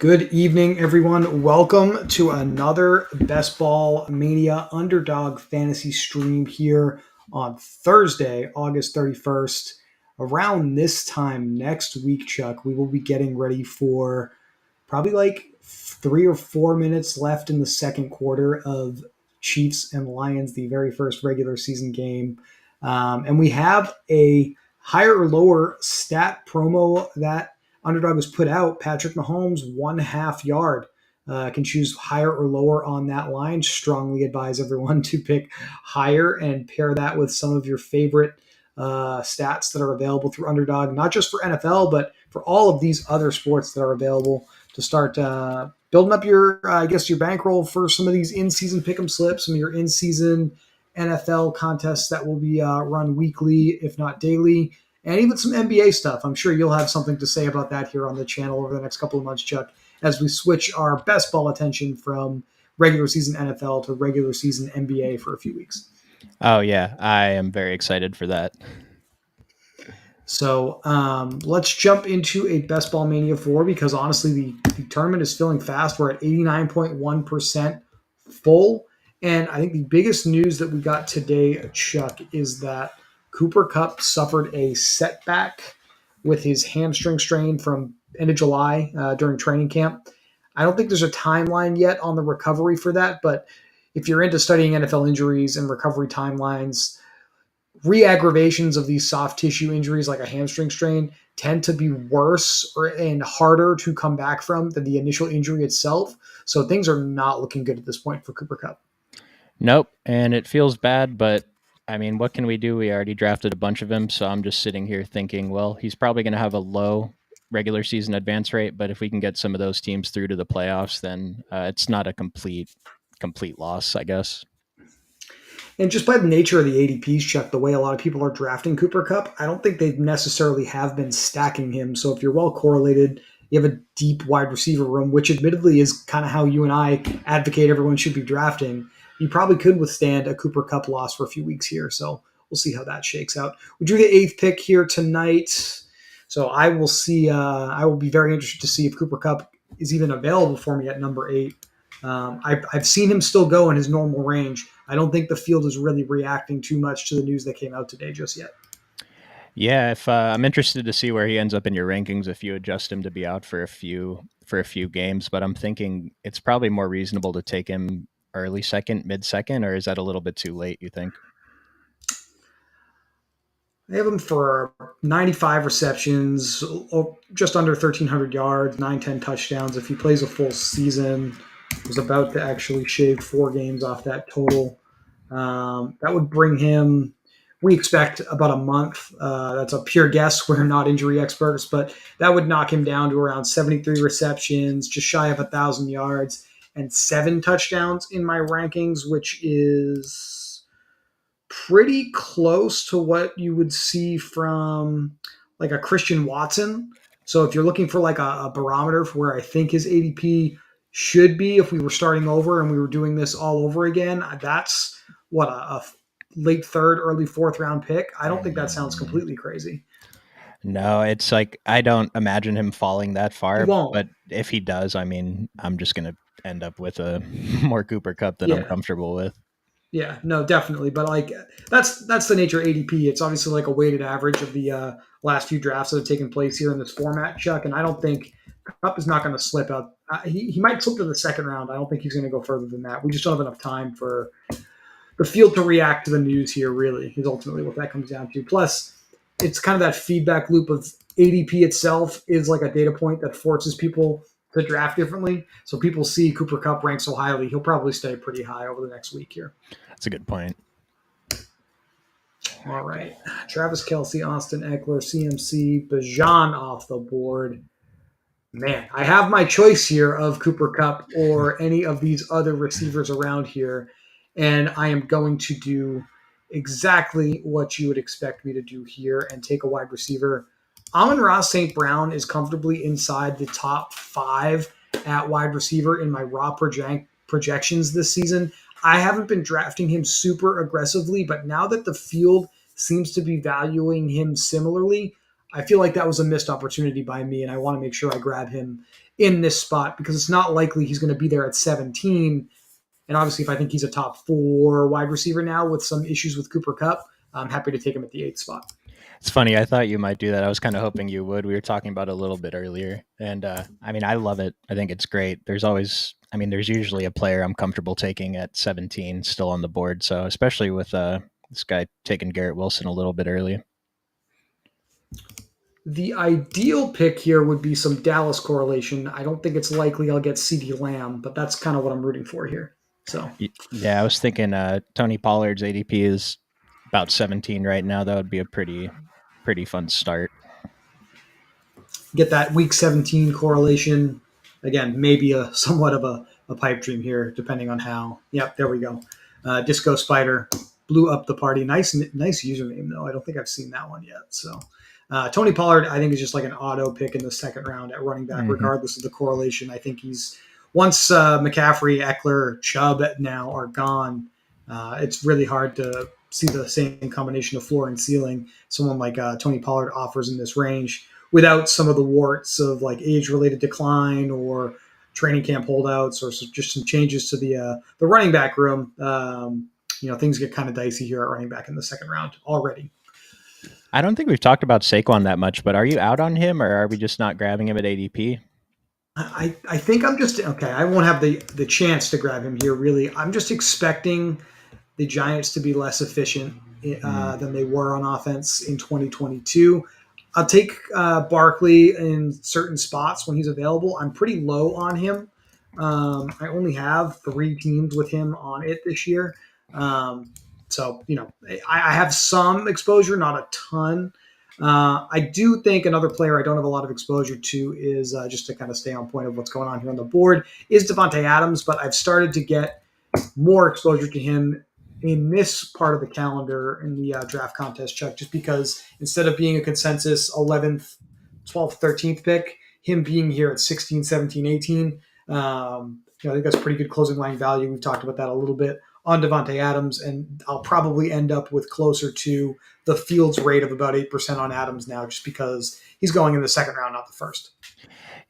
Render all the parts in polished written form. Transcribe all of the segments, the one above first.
Good evening, everyone. Welcome to another Best Ball Mania Underdog Fantasy stream here on Thursday, August 31st. Around this time next week, Chuck, we will be getting ready for probably like 3 or 4 minutes left in the second quarter of Chiefs and Lions, the very first regular season game. And we have a higher or lower stat promo that Underdog has put out. Patrick Mahomes, 1/2 yard. Can choose higher or lower on that line. Strongly advise everyone to pick higher and pair that with some of your favorite stats that are available through Underdog, not just for NFL, but for all of these other sports that are available to start building up your, your bankroll for some of these in-season pick'em slips, some of your in-season NFL contests that will be run weekly, if not daily, and even some NBA stuff. I'm sure you'll have something to say about that here on the channel over the next couple of months, Chuck, as we switch our best ball attention from regular season NFL to regular season NBA for a few weeks. Oh, yeah. I am very excited for that. So let's jump into a Best Ball Mania 4 because honestly, the tournament is filling fast. We're at 89.1% full. And I think the biggest news that we got today, Chuck, is that Cooper Kupp suffered a setback with his hamstring strain from end of July during training camp. I don't think there's a timeline yet on the recovery for that, but if you're into studying NFL injuries and recovery timelines, re-aggravations of these soft tissue injuries like a hamstring strain tend to be worse and harder to come back from than the initial injury itself. So things are not looking good at this point for Cooper Kupp. Nope. And it feels bad, but I mean, what can we do? We already drafted a bunch of him. So I'm just sitting here thinking, well, he's probably going to have a low regular season advance rate. But if we can get some of those teams through to the playoffs, then it's not a complete loss, I guess. And just by the nature of the ADPs, Chuck, the way a lot of people are drafting Cooper Kupp, I don't think they necessarily have been stacking him. So if you're well correlated, you have a deep wide receiver room, which admittedly is kind of how you and I advocate everyone should be drafting. You probably could withstand a Cooper Kupp loss for a few weeks here. So we'll see how that shakes out. We drew the 8th pick here tonight. So I will see. I will be very interested to see if Cooper Kupp is even available for me at number 8. I've seen him still go in his normal range. I don't think the field is really reacting too much to the news that came out today just yet. Yeah, if I'm interested to see where he ends up in your rankings if you adjust him to be out for a few games, but I'm thinking it's probably more reasonable to take him early second, mid second, or is that a little bit too late, you think? I have him for 95 receptions, just under 1,300 yards, 9-10 touchdowns. If he plays a full season, was about to actually shave 4 games off that total. That would bring him, we expect about a month. That's a pure guess. We're not injury experts, but that would knock him down to around 73 receptions, just shy of 1,000 yards, and 7 touchdowns in my rankings, which is pretty close to what you would see from like a Christian Watson. So if you're looking for like a barometer for where I think his ADP should be if we were starting over and we were doing this all over again, that's what a late third, early fourth round pick. I don't think that sounds completely crazy. No, it's like I don't imagine him falling that He far, won't. but if he does, I mean, I'm just going to end up with a more Cooper Cup than I'm Yeah. comfortable with. Yeah, no, definitely. But like that's the nature of ADP. It's obviously like a weighted average of the last few drafts that have taken place here in this format, Chuck. And I don't think Cup is not going to slip out. He might slip to the second round. I don't think he's going to go further than that. We just don't have enough time for the field to react to the news here. Really, is ultimately what that comes down to. Plus, it's kind of that feedback loop of ADP itself is like a data point that forces people to draft differently. So people see Cooper Cup ranked so highly, he'll probably stay pretty high over the next week here. That's a good point. All right. Travis Kelce, Austin Eckler, CMC, Bajan off the board. Man, I have my choice here of Cooper Cup or any of these other receivers around here. And I am going to do exactly what you would expect me to do here and take a wide receiver. Amon-Ra St. Brown is comfortably inside the top 5 at wide receiver in my raw projections this season. I haven't been drafting him super aggressively, but now that the field seems to be valuing him similarly, I feel like that was a missed opportunity by me, and I want to make sure I grab him in this spot because it's not likely he's going to be there at 17. And obviously, if I think he's a top 4 wide receiver now with some issues with Cooper Kupp, I'm happy to take him at the 8th spot. It's funny. I thought you might do that. I was kind of hoping you would. We were talking about it a little bit earlier, and I mean, I love it. I think it's great. There's always, I mean, there's usually a player I'm comfortable taking at 17 still on the board. So especially with this guy taking Garrett Wilson a little bit early. The ideal pick here would be some Dallas correlation. I don't think it's likely I'll get CD Lamb, but that's kind of what I'm rooting for here. So Yeah, I was thinking Tony Pollard's ADP is about 17 right now. That would be a pretty fun start. get that week 17 correlation. Again, maybe a somewhat of a pipe dream here, depending on how. Yep, there we go. Disco Spider blew up the party. Nice username though. I don't think I've seen that one yet. So Tony Pollard, I think is just like an auto pick in the second round at running back, Mm-hmm. regardless of the correlation. I think he's once McCaffrey, Eckler, Chubb now are gone. It's really hard to see the same combination of floor and ceiling someone like Tony Pollard offers in this range without some of the warts of like age-related decline or training camp holdouts or just some changes to the running back room. Things get kind of dicey here at running back in the second round already. I don't think we've talked about Saquon that much, but are you out on him, or are we just not grabbing him at ADP? I think I'm just okay. I won't have the chance to grab him here. Really, I'm just expecting the Giants to be less efficient Mm. than they were on offense in 2022. I'll take Barkley in certain spots when he's available. I'm pretty low on him. I only have 3 teams with him on it this year. Um, I have some exposure, not a ton. I do think another player I don't have a lot of exposure to is just to kind of stay on point of what's going on here on the board is Devontae Adams, but I've started to get more exposure to him in this part of the calendar in the draft contest, Chuck, just because instead of being a consensus 11th, 12th, 13th pick, him being here at 16, 17, 18, I think that's pretty good closing line value. We've talked about that a little bit on Devontae Adams, and I'll probably end up with closer to the Fields rate of about 8% on Adams now, just because he's going in the second round, not the first.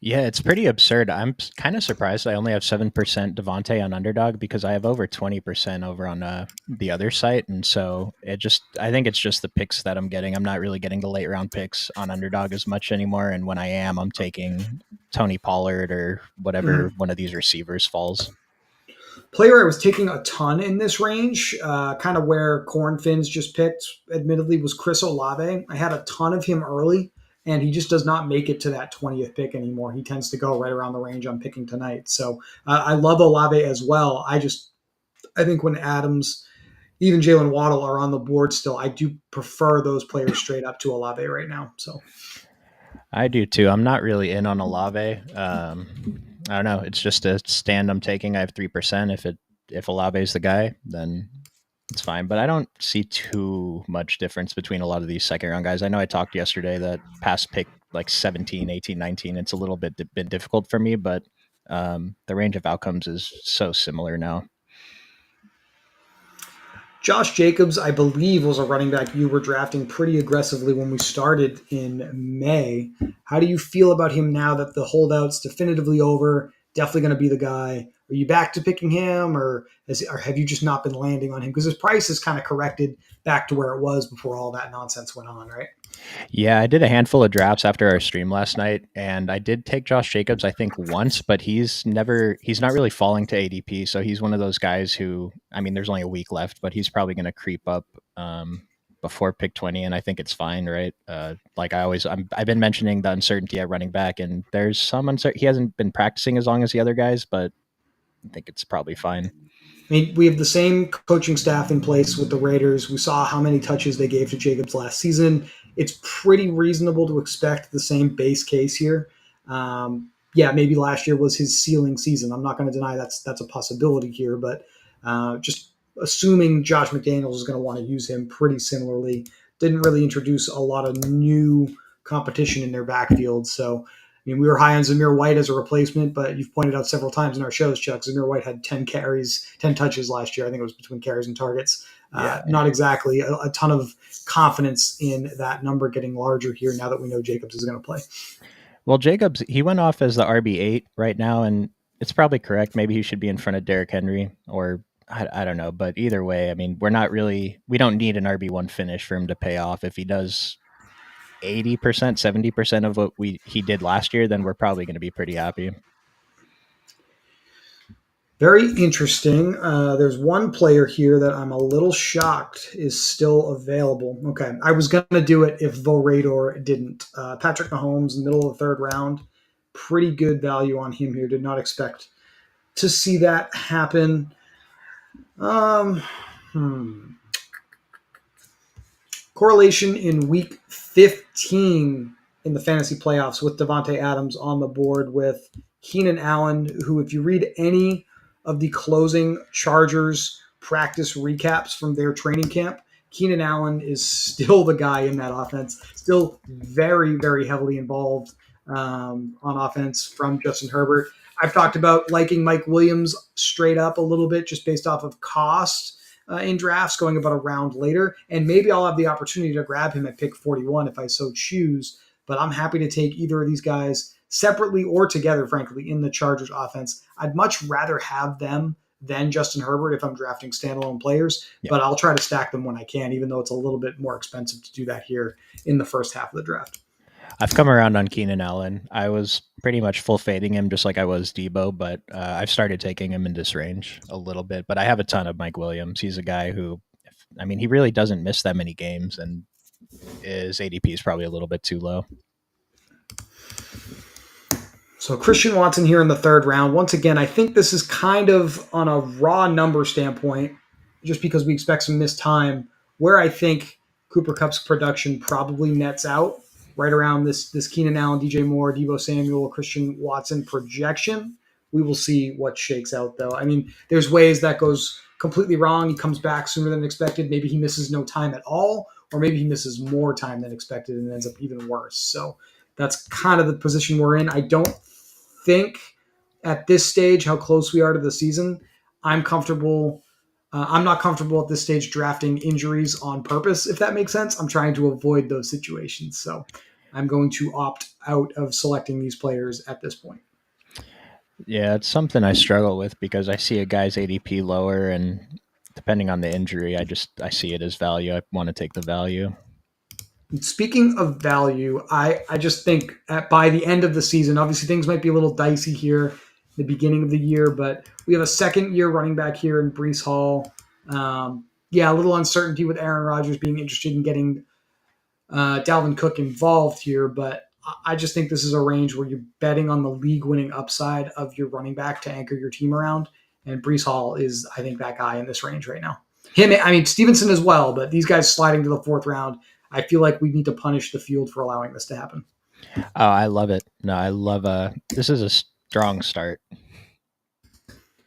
Yeah, it's pretty absurd. I'm kind of surprised I only have 7% Devontae on Underdog because I have over 20% over on the other site. And so I think it's just the picks that I'm getting. I'm not really getting the late round picks on Underdog as much anymore. And when I am, I'm taking Tony Pollard or whatever Mm-hmm. one of these receivers falls. Player I was taking a ton in this range, kind of where Corn Fins just picked, admittedly, was Chris Olave. I had a ton of him early, and he just does not make it to that 20th pick anymore. He tends to go right around the range I'm picking tonight. So I love Olave as well. I think when Adams, even Jalen Waddle are on the board still, I do prefer those players straight up to Olave right now. So I do too. I'm not really in on Olave. I don't know. It's just a stand I'm taking. I have 3%. If Olave is the guy, then it's fine. But I don't see too much difference between a lot of these second round guys. I know I talked yesterday that past pick like 17, 18, 19, it's a little bit difficult for me, but the range of outcomes is so similar now. Josh Jacobs, I believe, was a running back you were drafting pretty aggressively when we started in May. How do you feel about him now that the holdout's definitively over? Definitely going to be the guy. Are you back to picking him, or have you just not been landing on him? Because his price has kind of corrected back to where it was before all that nonsense went on, right? Yeah, I did a handful of drafts after our stream last night, and I did take Josh Jacobs, I think, once, but he's not really falling to ADP. So he's one of those guys who, I mean, there's only a week left, but he's probably going to creep up before pick 20, and I think it's fine, right? Like I've been mentioning the uncertainty at running back, and there's some uncertainty. He hasn't been practicing as long as the other guys, but I think it's probably fine. I mean, we have the same coaching staff in place with the Raiders. We saw how many touches they gave to Jacobs last season. It's pretty reasonable to expect the same base case here. Yeah, maybe last year was his ceiling season. I'm not going to deny that's a possibility here, but just assuming Josh McDaniels is going to want to use him pretty similarly, didn't really introduce a lot of new competition in their backfield. So I mean, we were high on Zamir White as a replacement, but you've pointed out several times in our shows, Chuck, Zamir White had 10 carries, 10 touches last year. I think it was between carries and targets. Yeah. Not exactly a ton of confidence in that number getting larger here now that we know Jacobs is going to play. Well, Jacobs, he went off as the RB8 right now, and it's probably correct. Maybe he should be in front of Derrick Henry, or I don't know. But either way, I mean, we don't need an RB1 finish for him to pay off. If he does 80%, 70% of what he did last year, then we're probably going to be pretty happy. Very interesting. There's one player here that I'm a little shocked is still available. Okay, I was going to do it if Vorador didn't. Patrick Mahomes, middle of the third round, pretty good value on him here. Did not expect to see that happen. Um, hmm. Correlation in week 15 in the fantasy playoffs with Devontae Adams on the board with Keenan Allen, who, if you read any of the closing Chargers practice recaps from their training camp, Keenan Allen is still the guy in that offense, still very, very heavily involved on offense from Justin Herbert. I've talked about liking Mike Williams straight up a little bit just based off of cost in drafts going about a round later. And maybe I'll have the opportunity to grab him at pick 41 if I so choose. But I'm happy to take either of these guys separately or together, frankly, in the Chargers offense. I'd much rather have them than Justin Herbert if I'm drafting standalone players, Yeah. but I'll try to stack them when I can, even though it's a little bit more expensive to do that here in the first half of the draft. I've come around on Keenan Allen. I was pretty much full fading him just like I was Debo, but I've started taking him in this range a little bit. But I have a ton of Mike Williams. He's a guy who, I mean, he really doesn't miss that many games, and his ADP is probably a little bit too low. So Christian Watson here in the third round. Once again, I think this is kind of on a raw number standpoint, just because we expect some missed time, where I think Cooper Kupp's production probably nets out right around this Keenan Allen, DJ Moore, Debo Samuel, Christian Watson projection. We will see what shakes out, though. I mean, there's ways that goes completely wrong. He comes back sooner than expected. Maybe he misses no time at all, or maybe he misses more time than expected and ends up even worse. So that's kind of the position we're in. I don't think at this stage how close we are to the season. I'm comfortable. I'm not comfortable at this stage drafting injuries on purpose, if that makes sense. I'm trying to avoid those situations. So I'm going to opt out of selecting these players at this point. Yeah, it's something I struggle with because I see a guy's ADP lower, and depending on the injury, I see it as value. I want to take the value. Speaking of value, I just think by the end of the season, obviously things might be a little dicey here, the beginning of the year, but we have a second year running back here in Brees Hall. Yeah, a little uncertainty with Aaron Rodgers being interested in getting Dalvin Cook involved here, but I just think this is a range where you're betting on the league winning upside of your running back to anchor your team around. And Brees Hall is, I think, that guy in this range right now. I mean, Stevenson as well, but these guys sliding to the fourth round, I feel like we need to punish the field for allowing this to happen. Oh, I love it. No, I love this is a strong start.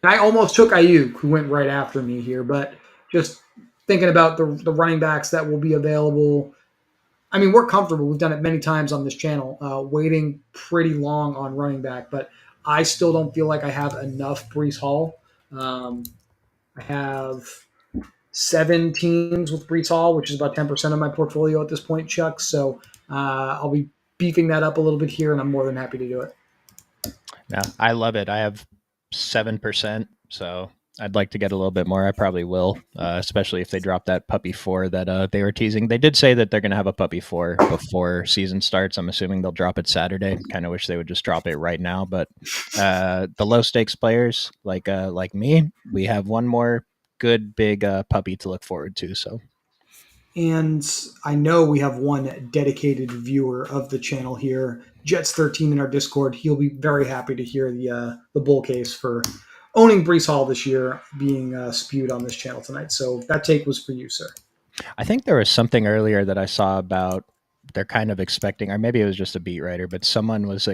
I almost took Ayuk, who went right after me here, but just thinking about the running backs that will be available. I mean, we're comfortable. We've done it many times on this channel, waiting pretty long on running back, but I still don't feel like I have enough Brees Hall. I have 7 teams with Brees Hall, which is about 10% of my portfolio at this point, Chuck. So I'll be beefing that up a little bit here, and I'm more than happy to do it. No, I love it. I have 7%, so I'd like to get a little bit more. I probably will, especially if they drop that puppy 4 that they were teasing. They did say that they're going to have a puppy 4 before season starts. I'm assuming they'll drop it Saturday. Kind of wish they would just drop it right now. But the low stakes players like me, we have one more good big puppy to look forward to. So. And I know we have one dedicated viewer of the channel here, Jets13 in our Discord. He'll be very happy to hear the bull case for owning Brees Hall this year being spewed on this channel tonight. So that take was for you, sir. I think there was something earlier that I saw about they're kind of expecting, or maybe it was just a beat writer, but someone was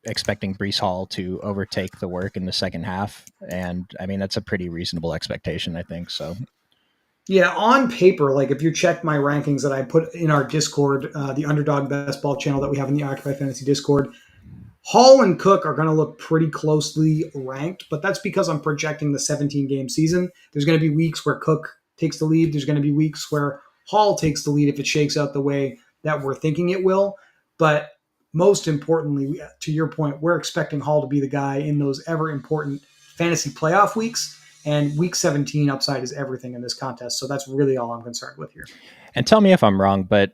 expecting Brees Hall to overtake the work in the second half. And I mean, that's a pretty reasonable expectation, I think. So. Yeah, on paper, like if you check my rankings that I put in our Discord, the Underdog Best Ball channel that we have in the Occupy Fantasy Discord, Hall and Cook are going to look pretty closely ranked, but that's because I'm projecting the 17-game season. There's going to be weeks where Cook takes the lead. There's going to be weeks where Hall takes the lead if it shakes out the way that we're thinking it will. But most importantly, to your point, we're expecting Hall to be the guy in those ever important fantasy playoff weeks. And week 17 upside is everything in this contest. So that's really all I'm concerned with here. And tell me if I'm wrong, but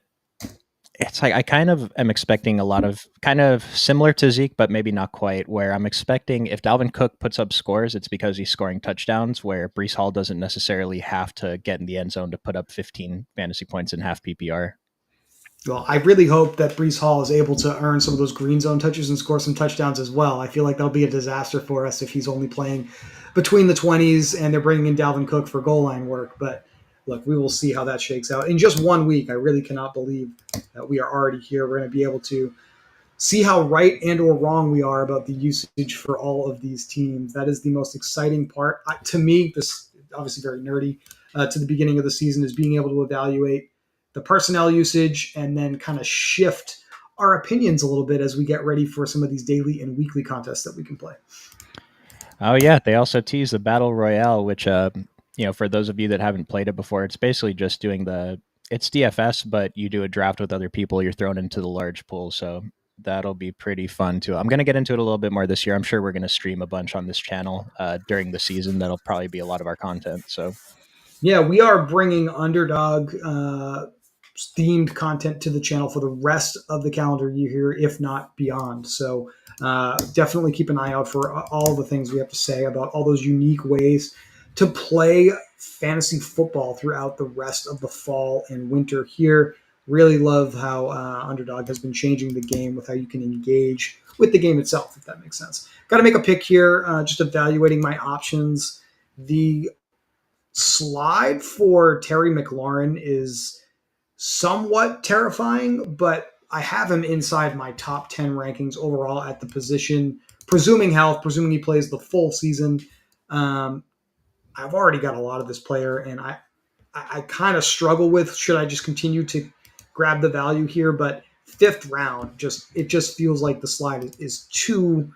it's like I kind of am expecting a lot of kind of similar to Zeke, but maybe not quite. Where I'm expecting if Dalvin Cook puts up scores, it's because he's scoring touchdowns. Where Brees Hall doesn't necessarily have to get in the end zone to put up 15 fantasy points in half PPR. Well, I really hope that Brees Hall is able to earn some of those green zone touches and score some touchdowns as well. I feel like that'll be a disaster for us if he's only playing between the 20s and they're bringing in Dalvin Cook for goal line work. But look, we will see how that shakes out. In just 1 week, I really cannot believe that we are already here. We're going to be able to see how right and or wrong we are about the usage for all of these teams. That is the most exciting part. To me, this is obviously very nerdy to the beginning of the season is being able to evaluate the personnel usage and then kind of shift our opinions a little bit as we get ready for some of these daily and weekly contests that we can play. Oh yeah, they also tease the battle royale, which for those of you that haven't played it before, it's basically just doing it's DFS, but you do a draft with other people. You're thrown into the large pool, so that'll be pretty fun too. I'm going to get into it a little bit more this year. I'm sure we're going to stream a bunch on this channel during the season. That'll probably be a lot of our content. So Yeah, we are bringing Underdog themed content to the channel for the rest of the calendar year, if not beyond. So definitely keep an eye out for all the things we have to say about all those unique ways to play fantasy football throughout the rest of the fall and winter here. Really love how Underdog has been changing the game with how you can engage with the game itself, if that makes sense. Got to make a pick here, just evaluating my options. The slide for Terry McLaurin is somewhat terrifying, but I have him inside my top 10 rankings overall at the position, presuming health, presuming he plays the full season. Um, I've already got a lot of this player, and I kind of struggle with should I just continue to grab the value here, but fifth round just feels like the slide is too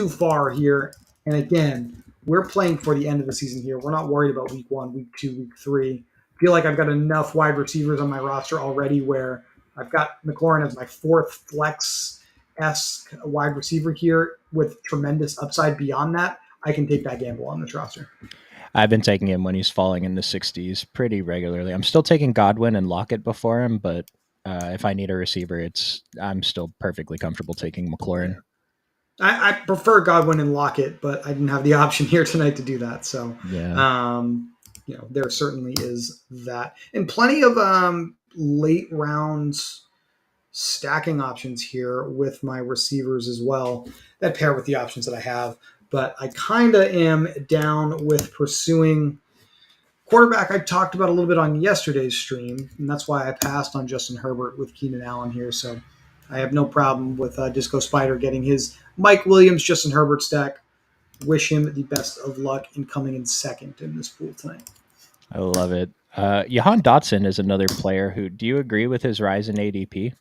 far here. And again, we're playing for the end of the season here. We're not worried about week 1, week 2, week 3. I feel like I've got enough wide receivers on my roster already where I've got McLaurin as my fourth flex-esque wide receiver here with tremendous upside beyond that. I can take that gamble on this roster. I've been taking him when he's falling in the 60s pretty regularly. I'm still taking Godwin and Lockett before him, but if I need a receiver, I'm still perfectly comfortable taking McLaurin. Yeah. I prefer Godwin and Lockett, but I didn't have the option here tonight to do that. So, yeah. There certainly is that, and plenty of late rounds stacking options here with my receivers as well that pair with the options that I have. But I kind of am down with pursuing quarterback. I talked about a little bit on yesterday's stream, and that's why I passed on Justin Herbert with Keenan Allen here. So I have no problem with Disco Spider getting his Mike Williams, Justin Herbert stack. Wish him the best of luck in coming in second in this pool tonight. I love it. Jahan Dotson is another player who, do you agree with his rise in ADP?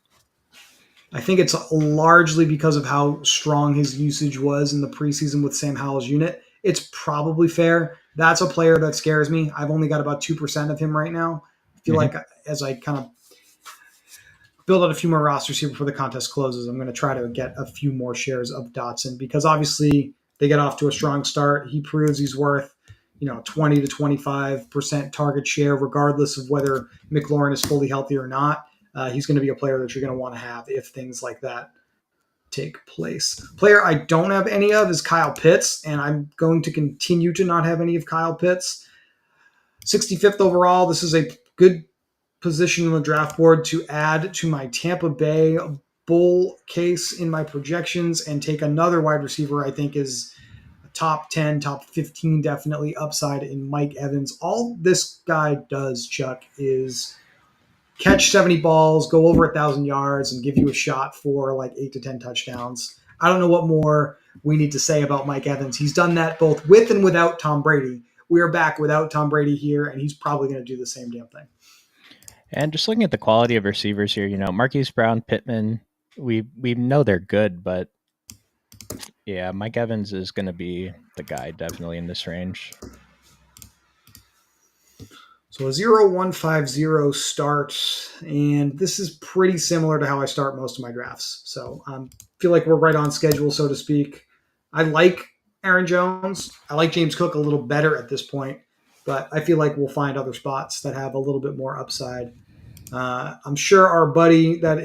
I think it's largely because of how strong his usage was in the preseason with Sam Howell's unit. It's probably fair. That's a player that scares me. I've only got about 2% of him right now. I feel like as I kind of build out a few more rosters here before the contest closes, I'm going to try to get a few more shares of Dotson because obviously they get off to a strong start. He proves he's worth 20 to 25% target share, regardless of whether McLaurin is fully healthy or not. He's going to be a player that you're going to want to have if things like that take place. Player I don't have any of is Kyle Pitts, and I'm going to continue to not have any of Kyle Pitts. 65th overall. This is a good position on the draft board to add to my Tampa Bay bull case in my projections and take another wide receiver I think is top 10, top 15, definitely upside in Mike Evans. All this guy does, Chuck, is catch 70 balls, go over 1,000 yards, and give you a shot for like 8 to 10 touchdowns. I don't know what more we need to say about Mike Evans. He's done that both with and without Tom Brady. We are back without Tom Brady here, and he's probably going to do the same damn thing. And just looking at the quality of receivers here, Marquise Brown, Pittman, we know they're good, but yeah, Mike Evans is going to be the guy definitely in this range. So a 0-1-5-0 start, and this is pretty similar to how I start most of my drafts. So I feel like we're right on schedule, so to speak. I like Aaron Jones. I like James Cook a little better at this point, but I feel like we'll find other spots that have a little bit more upside. I'm sure our buddy that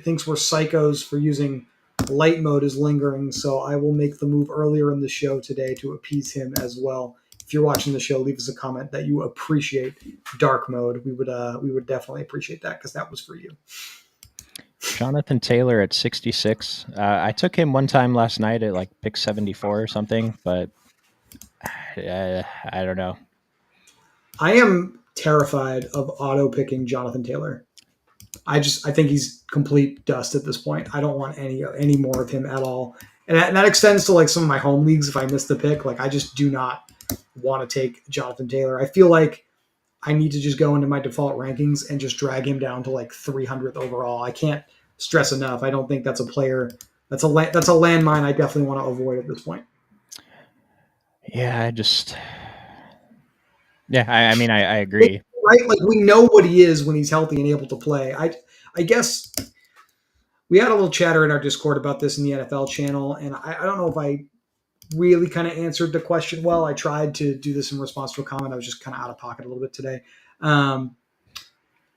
thinks we're psychos for using light mode is lingering, so I will make the move earlier in the show today to appease him as well. If you're watching the show, leave us a comment that you appreciate dark mode. We would definitely appreciate that because that was for you. Jonathan Taylor at 66. I took him one time last night at like pick 74 or something, but I don't know. I am terrified of auto picking Jonathan Taylor. I think he's complete dust at this point. I don't want any more of him at all. And that extends to like some of my home leagues if I miss the pick. Like I just do not want to take Jonathan Taylor. I feel like I need to just go into my default rankings and just drag him down to like 300th overall. I can't stress enough. I don't think that's a player. That's a landmine I definitely want to avoid at this point. Yeah, I mean, I agree. Right? Like we know what he is when he's healthy and able to play. I guess we had a little chatter in our Discord about this in the NFL channel, and I don't know if I really kind of answered the question well. I tried to do this in response to a comment. I was just kind of out of pocket a little bit today. Um,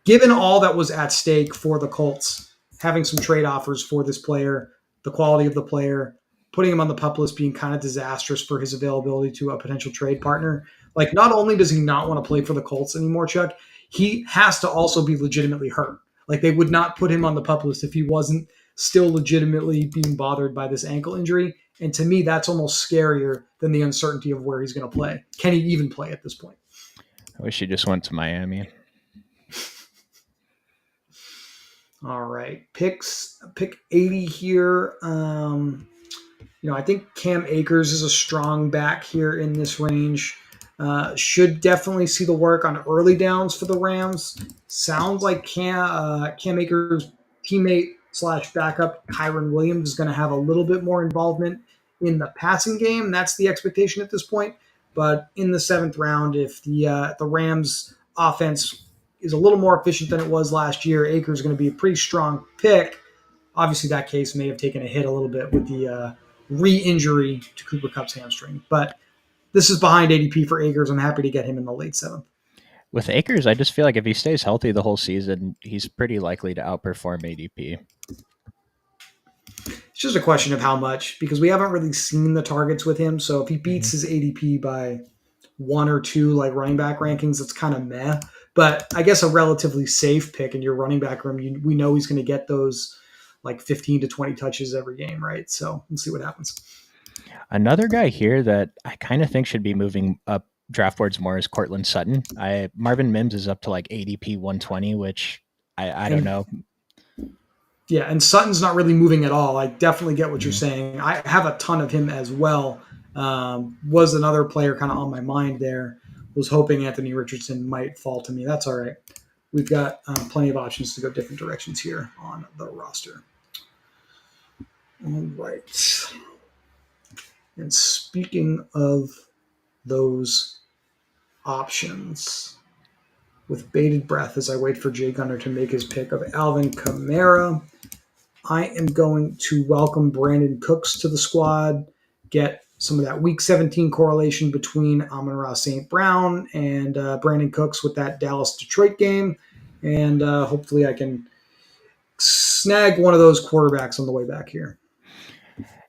Given all that was at stake for the Colts, having some trade offers for this player, the quality of the player, putting him on the pup list being kind of disastrous for his availability to a potential trade partner. Like, not only does he not want to play for the Colts anymore, Chuck, he has to also be legitimately hurt. Like, they would not put him on the pup list if he wasn't still legitimately being bothered by this ankle injury. And to me, that's almost scarier than the uncertainty of where he's going to play. Can he even play at this point? I wish he just went to Miami. All right, pick 80 here. I think Cam Akers is a strong back here in this range. Should definitely see the work on early downs for the Rams. Sounds like Cam Akers' teammate slash backup Kyron Williams is going to have a little bit more involvement in the passing game. That's the expectation at this point. But in the seventh round, if the Rams offense is a little more efficient than it was last year, Akers is going to be a pretty strong pick. Obviously, that case may have taken a hit a little bit with the re-injury to Cooper Kupp's hamstring. But this is behind ADP for Akers. I'm happy to get him in the late seventh. With Akers, I just feel like if he stays healthy the whole season, he's pretty likely to outperform ADP. It's just a question of how much because we haven't really seen the targets with him. So if he beats his ADP by one or two like running back rankings, it's kind of meh. But I guess a relatively safe pick in your running back room, we know he's going to get those like 15 to 20 touches every game, right? So let's see what happens. Another guy here that I kind of think should be moving up draft boards more is Cortland Sutton. Marvin Mims is up to like ADP 120, which I don't know. Yeah, and Sutton's not really moving at all. I definitely get what you're Mhm. saying. I have a ton of him as well. Was another player kind of on my mind there. Was hoping Anthony Richardson might fall to me. That's all right. We've got plenty of options to go different directions here on the roster. All right. And speaking of those options, with bated breath as I wait for Jay Gunner to make his pick of Alvin Kamara, I am going to welcome Brandon Cooks to the squad, get some of that week 17 correlation between Amon-Ra St. Brown and Brandon Cooks with that Dallas-Detroit game. And hopefully I can snag one of those quarterbacks on the way back here.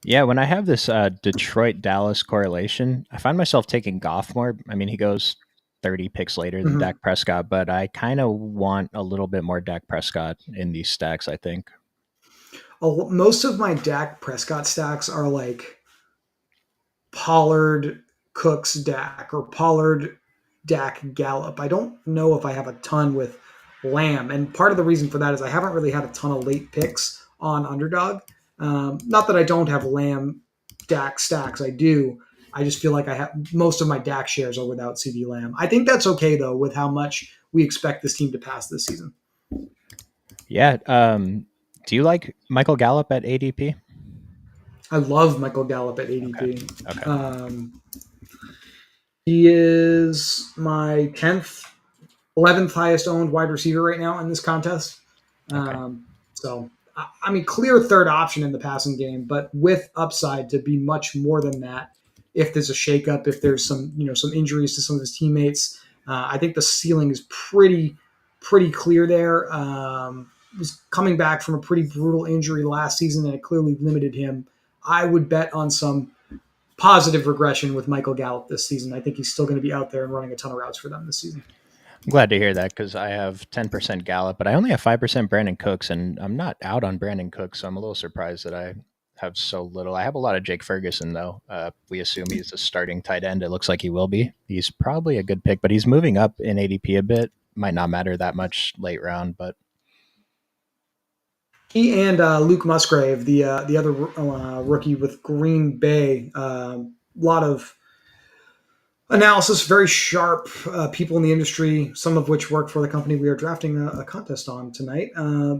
Yeah, when I have this Detroit Dallas correlation, I find myself taking Goff more. I mean, he goes 30 picks later than Mm-hmm. Dak Prescott, but I kind of want a little bit more Dak Prescott in these stacks, I think. Most of my Dak Prescott stacks are like Pollard, Cooks, Dak, or Pollard, Dak, Gallup. I don't know if I have a ton with Lamb, and part of the reason for that is I haven't really had a ton of late picks on Underdog. Not that I don't have Lamb, Dak stacks, I do. I just feel like I have most of my Dak shares are without CD Lamb. I think that's okay though, with how much we expect this team to pass this season. Yeah. Do you like Michael Gallup at ADP? I love Michael Gallup at Okay. ADP. Okay. He is my 10th 11th highest owned wide receiver right now in this contest. Okay. So, I mean, clear third option in the passing game, but with upside to be much more than that. If there's a shakeup, if there's some injuries to some of his teammates, I think the ceiling is pretty clear there. Was coming back from a pretty brutal injury last season, and it clearly limited him. I would bet on some positive regression with Michael Gallup this season. I think he's still going to be out there and running a ton of routes for them this season. I'm glad to hear that because I have 10% Gallup, but I only have 5% Brandon Cooks, and I'm not out on Brandon Cooks, so I'm a little surprised that I have so little. I have a lot of Jake Ferguson, though. We assume he's a starting tight end. It looks like he will be. He's probably a good pick, but he's moving up in ADP a bit. Might not matter that much late round, but He and Luke Musgrave, the other rookie with Green Bay, a lot of analysis, very sharp people in the industry, some of which work for the company we are drafting a contest on tonight,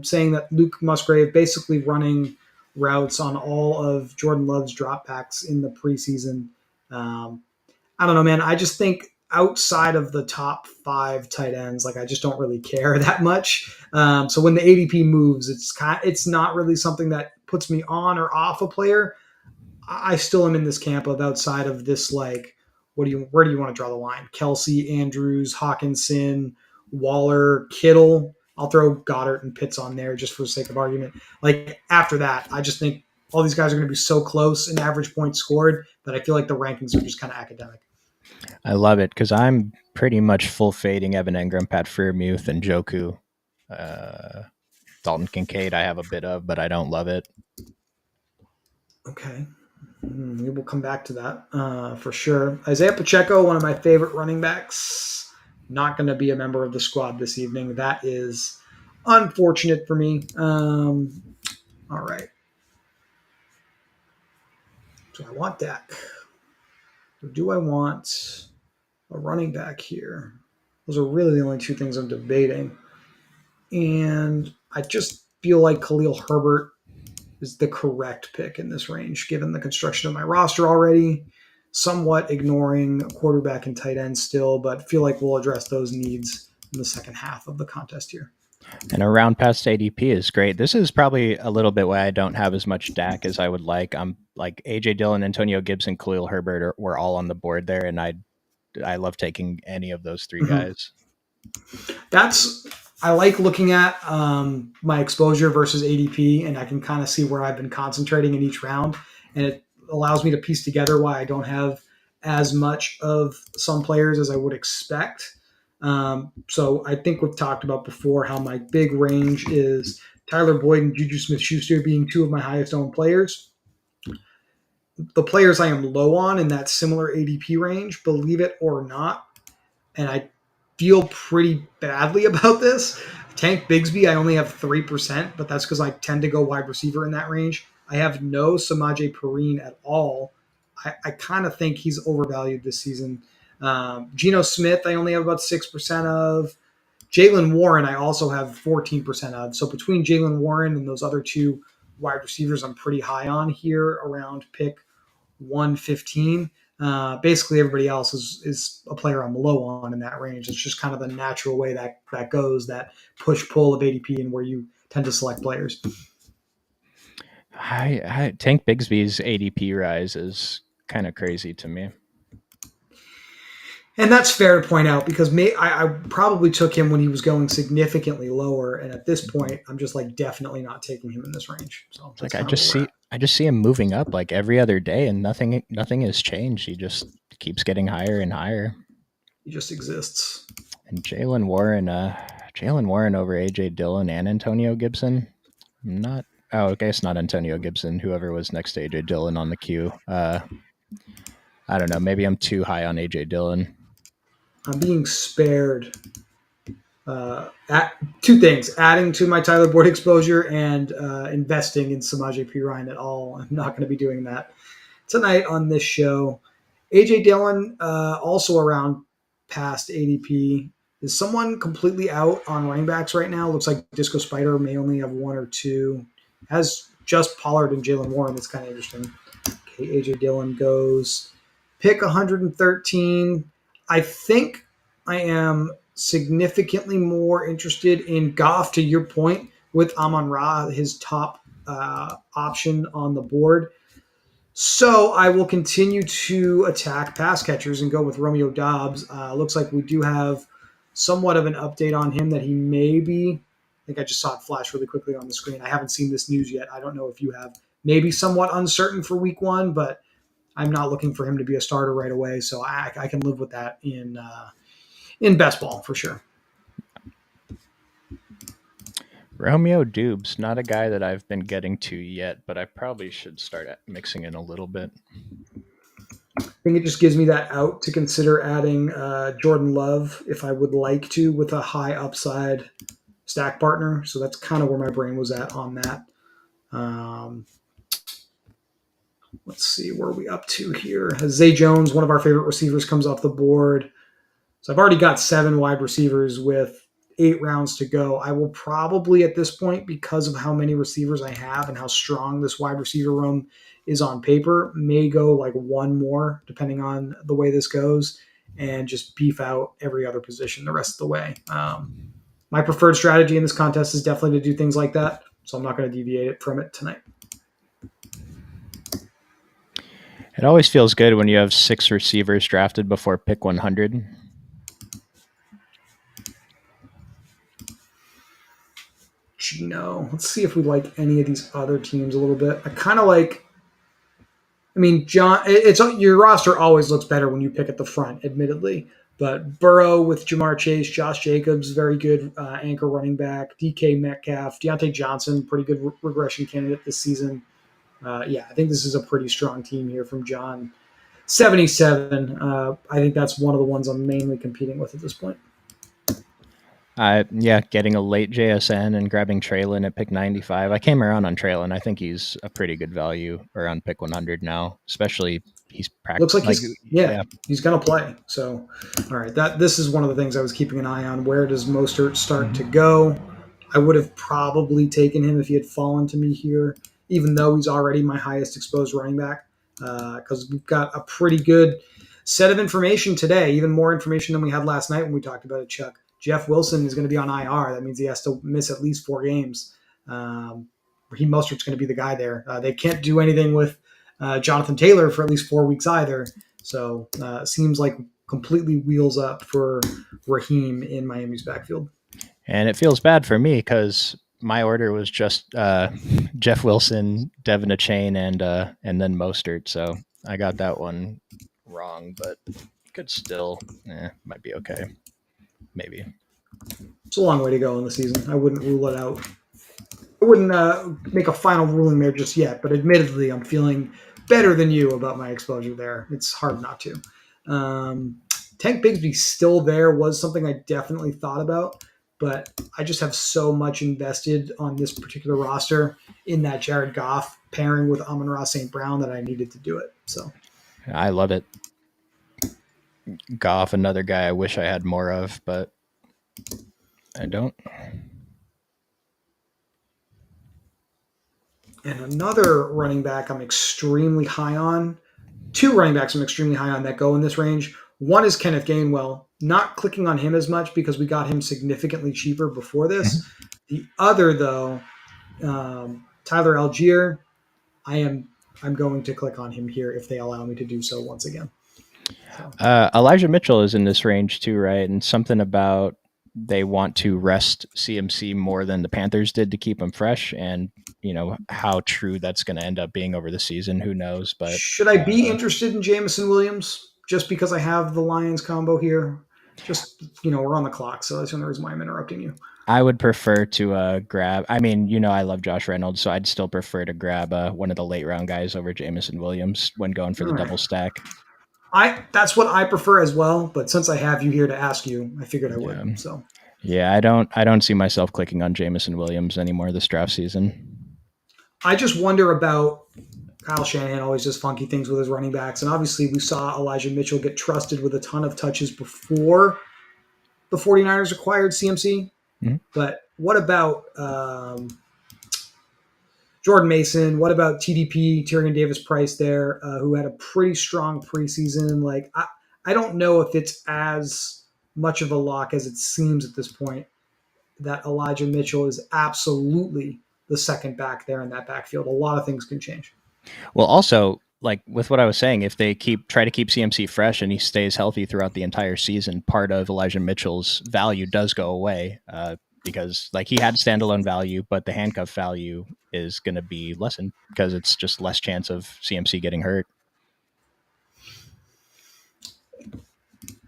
saying that Luke Musgrave basically running routes on all of Jordan Love's dropbacks in the preseason. Um, I don't know, man. I just think outside of the top five tight ends, like I just don't really care that much. So when the ADP moves, it's not really something that puts me on or off a player. I still am in this camp of outside of this, like, where do you want to draw the line? Kelsey, Andrews, Hawkinson, Waller, Kittle. I'll throw Goddard and Pitts on there just for the sake of argument. Like after that, I just think all these guys are going to be so close in average points scored that I feel like the rankings are just kind of academic. I love it because I'm pretty much full fading Evan Engram, Pat Freiermuth, and Joku. Uh, Dalton Kincaid, I have a bit of, but I don't love it. Okay. We will come back to that for sure. Isaiah Pacheco, one of my favorite running backs, not going to be a member of the squad this evening. That is unfortunate for me. All right. Do I want Dak? Or do I want a running back here? Those are really the only two things I'm debating. And I just feel like Khalil Herbert is the correct pick in this range, given the construction of my roster already. Somewhat ignoring quarterback and tight end still, but feel like we'll address those needs in the second half of the contest here. And a round past ADP is great. This is probably a little bit why I don't have as much Dak as I would like. I'm like AJ Dillon, Antonio Gibson, Khalil Herbert were all on the board there, and I love taking any of those three Mm-hmm. guys. That's I like looking at my exposure versus ADP, and I can kind of see where I've been concentrating in each round, and it allows me to piece together why I don't have as much of some players as I would expect. So I think we've talked about before how my big range is Tyler Boyd and Juju Smith-Schuster being two of my highest owned players. The players I am low on in that similar ADP range, believe it or not, and I feel pretty badly about this. Tank Bigsby, I only have 3%, but that's because I tend to go wide receiver in that range. I have no Samaje Perine at all. I kind of think he's overvalued this season. Geno Smith, I only have about 6% of. Jalen Warren, I also have 14% of. So between Jalen Warren and those other two wide receivers, I'm pretty high on here around pick 115. Basically, everybody else is a player I'm low on in that range. It's just kind of the natural way that goes, that push pull of ADP and where you tend to select players. Tank Bigsby's ADP rise is kind of crazy to me. And that's fair to point out because I probably took him when he was going significantly lower, and at this point, I'm just like definitely not taking him in this range. So It's that's like kind of where we're at. I just see him moving up like every other day, and nothing has changed. He just keeps getting higher and higher. He just exists. And Jalen Warren over AJ Dillon and Antonio Gibson. I'm not. Oh, I guess not Antonio Gibson. Whoever was next to AJ Dillon on the queue. I don't know. Maybe I'm too high on AJ Dillon. I'm being spared two things: adding to my Tyler Boyd exposure and investing in Samaje Perine at all. I'm not going to be doing that tonight on this show. AJ Dillon, also around past ADP. Is someone completely out on running backs right now? Looks like Disco Spider may only have one or two. Has just Pollard and Jalen Warren. That's kind of interesting. Okay, AJ Dillon goes pick 113. I think I am significantly more interested in Goff, to your point, with Amon Ra, his top option on the board. So I will continue to attack pass catchers and go with Romeo Dobbs. Looks like we do have somewhat of an update on him that he may be. I think I just saw it flash really quickly on the screen. I haven't seen this news yet. I don't know if you have. Maybe somewhat uncertain for week one, but I'm not looking for him to be a starter right away. So I can live with that in best ball for sure. Romeo Dubes, not a guy that I've been getting to yet, but I probably should start mixing in a little bit. I think it just gives me that out to consider adding Jordan Love if I would like to with a high upside stack partner. So that's kind of where my brain was at on that. Um, let's see, where are we up to here? Zay Jones, one of our favorite receivers, comes off the board. So I've already got 7 wide receivers with 8 rounds to go. I will probably at this point, because of how many receivers I have and how strong this wide receiver room is on paper, may go like one more depending on the way this goes and just beef out every other position the rest of the way. My preferred strategy in this contest is definitely to do things like that. So I'm not going to deviate from it tonight. It always feels good when you have 6 receivers drafted before pick 100. Gino. Let's see if we like any of these other teams a little bit. I kind of like. I mean, John. It's your roster always looks better when you pick at the front, admittedly. But Burrow with Jamar Chase, Josh Jacobs, very good anchor running back. DK Metcalf, Deontay Johnson, pretty good regression candidate this season. Yeah, I think this is a pretty strong team here from John. 77. I think that's one of the ones I'm mainly competing with at this point. Yeah, getting a late JSN and grabbing Traylon at pick 95. I came around on Traylon. I think he's a pretty good value around pick 100 now, especially he's Looks like yeah. he's gonna play. So, all right, this is one of the things I was keeping an eye on. Where does Mostert start to go? I would have probably taken him if he had fallen to me here, even though he's already my highest exposed running back, because we've got a pretty good set of information today, even more information than we had last night when we talked about it, Chuck. Jeff Wilson is going to be on IR. That means he has to miss at least 4 games. Raheem Mostert's going to be the guy there. They can't do anything with Jonathan Taylor for at least 4 weeks either. So it seems like completely wheels up for Raheem in Miami's backfield. And it feels bad for me because my order was just Jeff Wilson, Devin Achane, and then Mostert. So I got that one wrong, but could still might be okay. Maybe. It's a long way to go in the season. I wouldn't rule it out. I wouldn't make a final ruling there just yet, but admittedly, I'm feeling better than you about my exposure there. It's hard not to. Tank Bigsby still there was something I definitely thought about, but I just have so much invested on this particular roster in that Jared Goff pairing with Amon-Ra St. Brown that I needed to do it. So I love it. Goff, another guy I wish I had more of, but I don't. And another running back I'm extremely high on. 2 running backs I'm extremely high on that go in this range. One is Kenneth Gainwell. Not clicking on him as much because we got him significantly cheaper before this. Mm-hmm. The other, though, Tyler Algier, I'm going to click on him here if they allow me to do so once again. So. Elijah Mitchell is in this range too, right? And something about they want to rest CMC more than the Panthers did to keep him fresh. And, how true that's going to end up being over the season, who knows? But should I be interested in Jameson Williams just because I have the Lions combo here? Just, we're on the clock, so that's the only reason why I'm interrupting you. I would prefer to grab. I mean, I love Josh Reynolds, so I'd still prefer to grab one of the late round guys over Jameson Williams when going for the double stack. That's what I prefer as well. But since I have you here to ask you, I figured I would. So yeah, I don't see myself clicking on Jameson Williams anymore this draft season. I just wonder about Kyle Shanahan always does funky things with his running backs, and obviously we saw Elijah Mitchell get trusted with a ton of touches before the 49ers acquired CMC. Mm-hmm. But what about Jordan Mason? What about TDP, Tyrion Davis-Price there, who had a pretty strong preseason? Like, I don't know if it's as much of a lock as it seems at this point that Elijah Mitchell is absolutely the second back there in that backfield. A lot of things can change. Well, also, like with what I was saying, if they try to keep CMC fresh and he stays healthy throughout the entire season, part of Elijah Mitchell's value does go away because like he had standalone value, but the handcuff value is going to be lessened because it's just less chance of CMC getting hurt.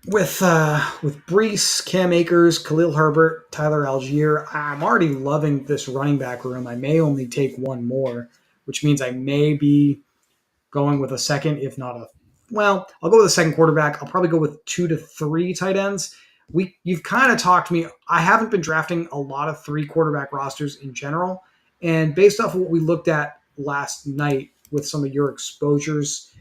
With Brees, Cam Akers, Khalil Herbert, Tyler Algier, I'm already loving this running back room. I may only take one more, which means I may be going with a second, if not a well, I'll go with a second quarterback. I'll probably go with 2 to 3 tight ends. You've kind of talked to me. I haven't been drafting a lot of 3 quarterback rosters in general, and based off of what we looked at last night with some of your exposures,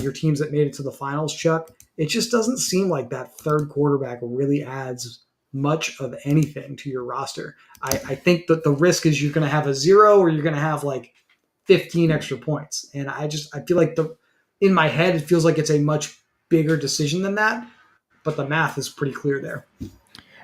your teams that made it to the finals, Chuck, it just doesn't seem like that third quarterback really adds much of anything to your roster. I think that the risk is you're going to have a zero or you're going to have like 15 extra points. And I feel like the in my head it feels like it's a much bigger decision than that, but the math is pretty clear there.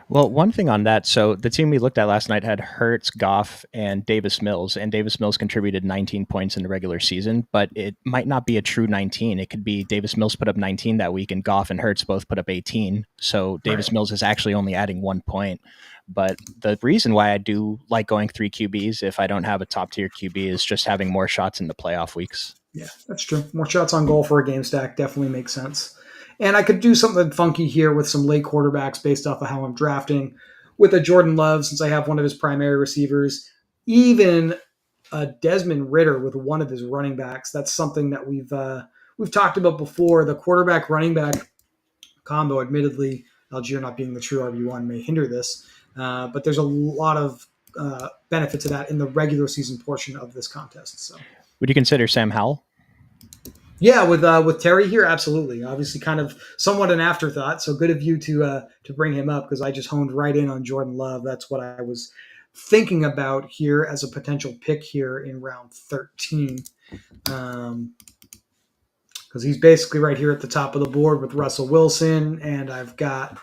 Well, one thing on that, so the team we looked at last night had Hurts, Goff, and Davis Mills, and Davis Mills contributed 19 points in the regular season, but it might not be a true 19. It could be Davis Mills put up 19 that week, and Goff and Hurts both put up 18. So Right. Davis Mills is actually only adding 1 point. But the reason why I do like going 3 QBs if I don't have a top tier QB is just having more shots in the playoff weeks. Yeah, that's true. More shots on goal for a game stack definitely makes sense. And I could do something funky here with some late quarterbacks based off of how I'm drafting with a Jordan Love since I have one of his primary receivers, even a Desmond Ritter with one of his running backs. That's something that we've talked about before. The quarterback running back combo, admittedly, Algier not being the true RB1 may hinder this, but there's a lot of benefit to that in the regular season portion of this contest. So Would you consider Sam Howell? yeah, with Terry here, absolutely. Obviously, kind of somewhat an afterthought. So good of you to bring him up because I just honed right in on Jordan Love. That's what I was thinking about here as a potential pick here in round 13. Because he's basically right here at the top of the board with Russell Wilson, and I've got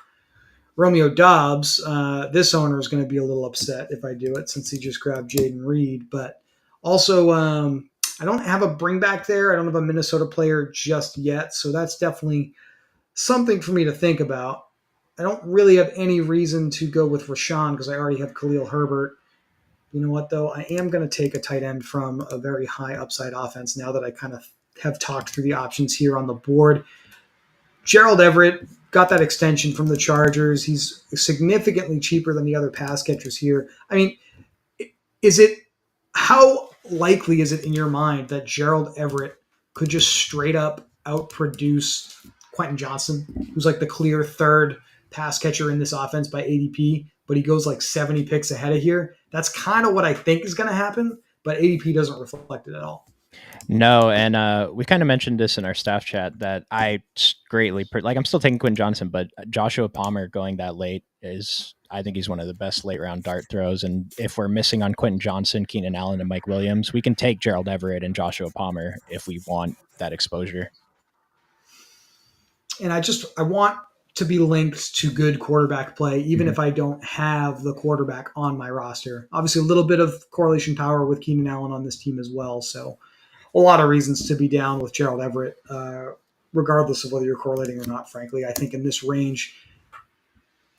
Romeo Dobbs. This owner is going to be a little upset if I do it since he just grabbed Jaden Reed. But also, I don't have a bring back there. I don't have a Minnesota player just yet. So that's definitely something for me to think about. I don't really have any reason to go with Rashawn because I already have Khalil Herbert. You know what, though? I am going to take a tight end from a very high upside offense now that I kind of have talked through the options here on the board. Gerald Everett got that extension from the Chargers. He's significantly cheaper than the other pass catchers here. I mean, is it how likely is it in your mind that Gerald Everett could just straight up outproduce Quentin Johnson, who's like the clear third pass catcher in this offense by ADP, but he goes like 70 picks ahead of here? That's kind of what I think is going to happen, but ADP doesn't reflect it at all. No, and we kind of mentioned this in our staff chat that I greatly like. I'm still taking Quinn Johnson, but Joshua Palmer going that late is, I think he's one of the best late round dart throws. And if we're missing on Quentin Johnson, Keenan Allen, and Mike Williams, we can take Gerald Everett and Joshua Palmer if we want that exposure. And I want to be linked to good quarterback play, even Mm-hmm. if I don't have the quarterback on my roster. Obviously, a little bit of correlation power with Keenan Allen on this team as well. So a lot of reasons to be down with Gerald Everett, regardless of whether you're correlating or not. Frankly, I think in this range,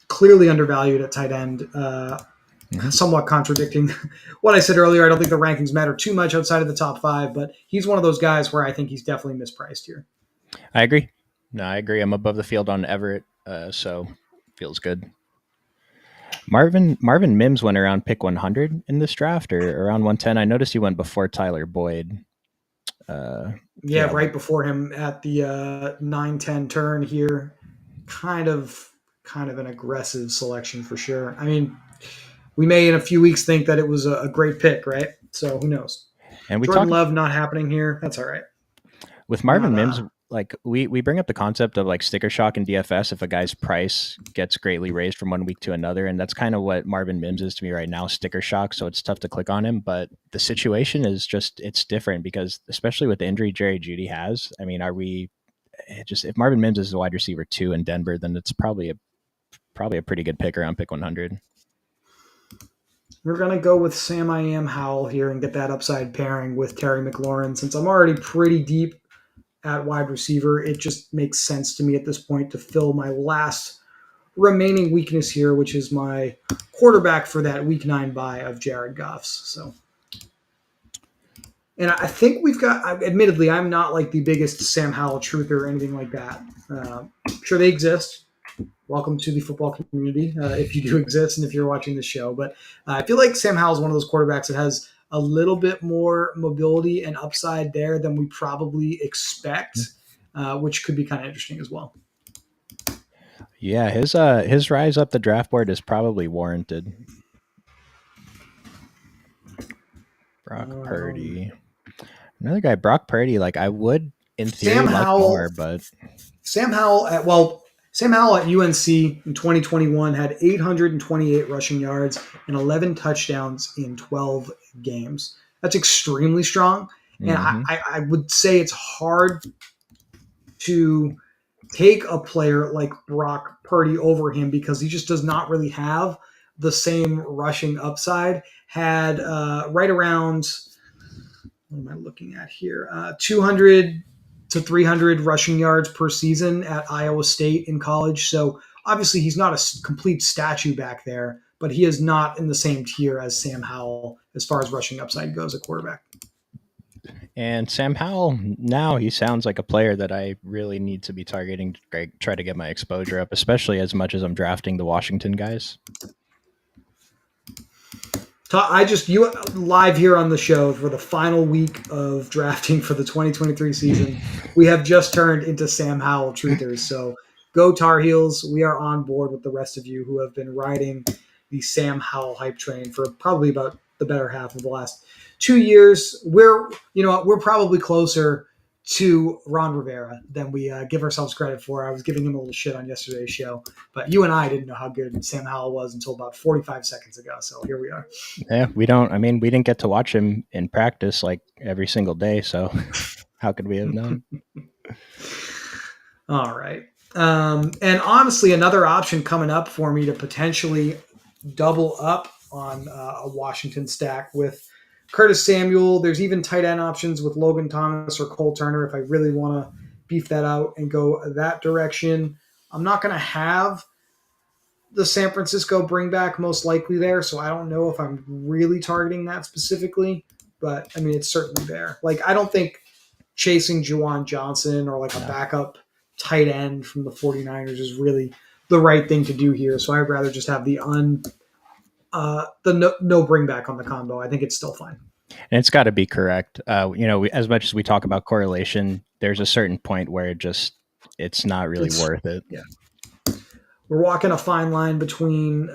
clearly undervalued at tight end. Mm-hmm. Somewhat contradicting what I said earlier. I don't think the rankings matter too much outside of the top 5, but he's one of those guys where I think he's definitely mispriced here. I agree. No, I agree. I'm above the field on Everett, so feels good. Marvin Mims went around pick 100 in this draft or around 110. I noticed he went before Tyler Boyd. Uh, Yeah, yeah, right before him at the 9-10 turn here. Kind of an aggressive selection for sure. I mean, we may in a few weeks think that it was a great pick, right? So who knows? and we Jordan talked Love not happening here. That's all right. with Not Marvin Mims. Like we bring up the concept of like sticker shock in DFS if a guy's price gets greatly raised from one week to another, and that's kind of what Marvin Mims is to me right now, sticker shock. So it's tough to click on him, but the situation is just it's different because especially with the injury Jerry Judy has. I mean, are we just if Marvin Mims is a wide receiver 2 in Denver, then it's probably a probably a pretty good pick around pick 100. We're going to go with Sam I Am Howell here and get that upside pairing with Terry McLaurin. Since I'm already pretty deep at wide receiver, it just makes sense to me at this point to fill my last remaining weakness here, which is my quarterback for that week 9 bye of Jared Goff's. So, and I think we've got, admittedly, I'm not like the biggest Sam Howell truther or anything like that. Sure, they exist. Welcome to the football community, if you do exist and if you're watching the show. But I feel like Sam Howell is one of those quarterbacks that has a little bit more mobility and upside there than we probably expect, which could be kind of interesting as well. Yeah, his rise up the draft board is probably warranted. Brock Purdy. Another guy, Brock Purdy, like I would in theory Sam like Howell, more, but Sam Howell at Sam Howell at UNC in 2021 had 828 rushing yards and 11 touchdowns in 12 games. That's extremely strong. And mm-hmm. I would say it's hard to take a player like Brock Purdy over him because he just does not really have the same rushing upside. Had right around, what am I looking at here? 200 to 300 rushing yards per season at Iowa State in college. So obviously he's not a complete statue back there, but he is not in the same tier as Sam Howell as far as rushing upside goes at quarterback. And Sam Howell, now he sounds like a player that I really need to be targeting to try to get my exposure up, especially as much as I'm drafting the Washington guys. You live here on the show for the final week of drafting for the 2023 season. We have just turned into Sam Howell truthers. So go Tar Heels. We are on board with the rest of you who have been riding the Sam Howell hype train for probably about the better half of the last 2 years. We're probably closer to Ron Rivera than we give ourselves credit for. I was giving him a little shit on yesterday's show, but you and I didn't know how good Sam Howell was until about 45 seconds ago. So here we are. Yeah, we didn't get to watch him in practice like every single day. So how could we have known? All right. And honestly, another option coming up for me to potentially double up on a Washington stack with Curtis Samuel. There's even tight end options with Logan Thomas or Cole Turner if I really want to beef that out and go that direction. I'm not going to have the San Francisco bring back most likely there, so I don't know if I'm really targeting that specifically, but I mean, it's certainly there. Like, I don't think chasing Juwan Johnson or like a backup tight end from the 49ers is really the right thing to do here. So I'd rather just have the no bring back on the combo. I think it's still fine. And it's got to be correct. As much as we talk about correlation, there's a certain point where it's not really worth it. Yeah. We're walking a fine line between